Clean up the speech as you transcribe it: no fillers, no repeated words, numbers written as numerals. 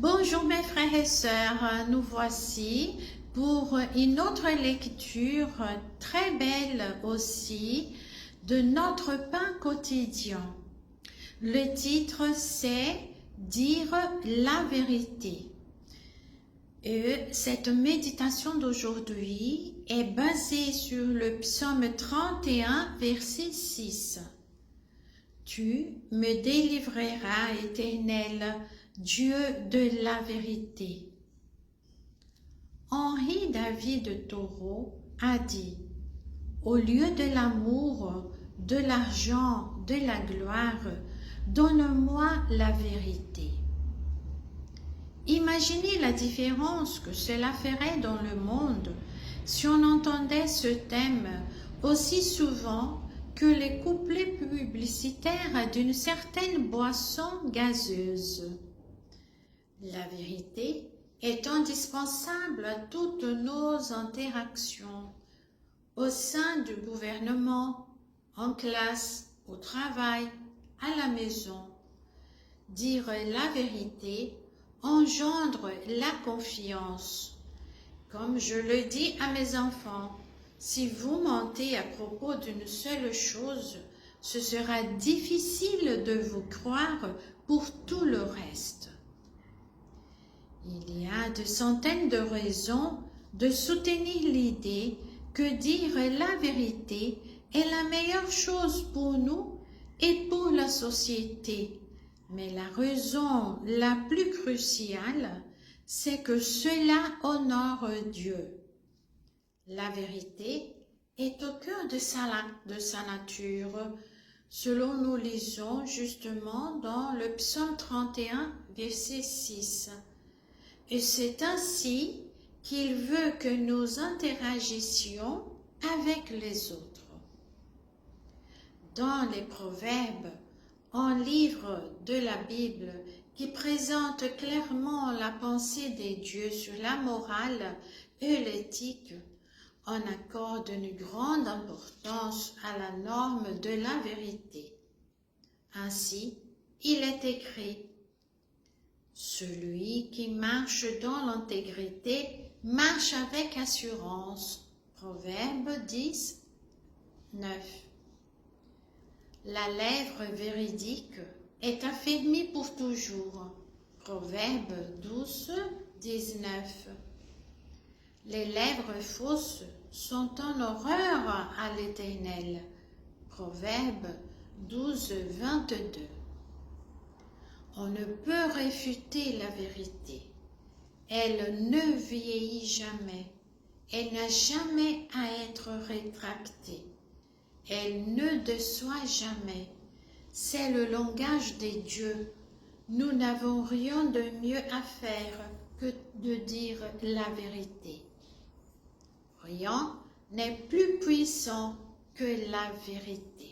Bonjour mes frères et sœurs, nous voici pour une autre lecture très belle aussi de notre pain quotidien. Le titre c'est Dire la vérité. Et cette méditation d'aujourd'hui est basée sur le psaume 31, verset 6. Tu me délivreras, Éternel, Dieu de la vérité. Henri David Thoreau a dit: au lieu de l'amour, de l'argent, de la gloire, donne-moi la vérité. Imaginez la différence que cela ferait dans le monde si on entendait ce thème aussi souvent que les couplets publicitaires d'une certaine boisson gazeuse. La vérité est indispensable à toutes nos interactions, au sein du gouvernement, en classe, au travail, à la maison. Dire la vérité engendre la confiance. Comme je le dis à mes enfants, si vous mentez à propos d'une seule chose, ce sera difficile de vous croire pour tout le reste. Il y a de centaines de raisons de soutenir l'idée que dire la vérité est la meilleure chose pour nous et pour la société. Mais la raison la plus cruciale, c'est que cela honore Dieu. La vérité est au cœur de sa nature, selon nous lisons justement dans le psaume 31, verset 6. Et c'est ainsi qu'il veut que nous interagissions avec les autres. Dans les Proverbes, un livre de la Bible qui présente clairement la pensée des dieux sur la morale et l'éthique, on accorde une grande importance à la norme de la vérité. Ainsi, il est écrit: celui qui marche dans l'intégrité marche avec assurance. Proverbe 10, 9. La lèvre véridique est affermie pour toujours. Proverbe 12, 19. Les lèvres fausses sont en horreur à l'Éternel. Proverbe 12, 22. On ne peut réfuter la vérité. Elle ne vieillit jamais. Elle n'a jamais à être rétractée. Elle ne déçoit jamais. C'est le langage des dieux. Nous n'avons rien de mieux à faire que de dire la vérité. Rien n'est plus puissant que la vérité.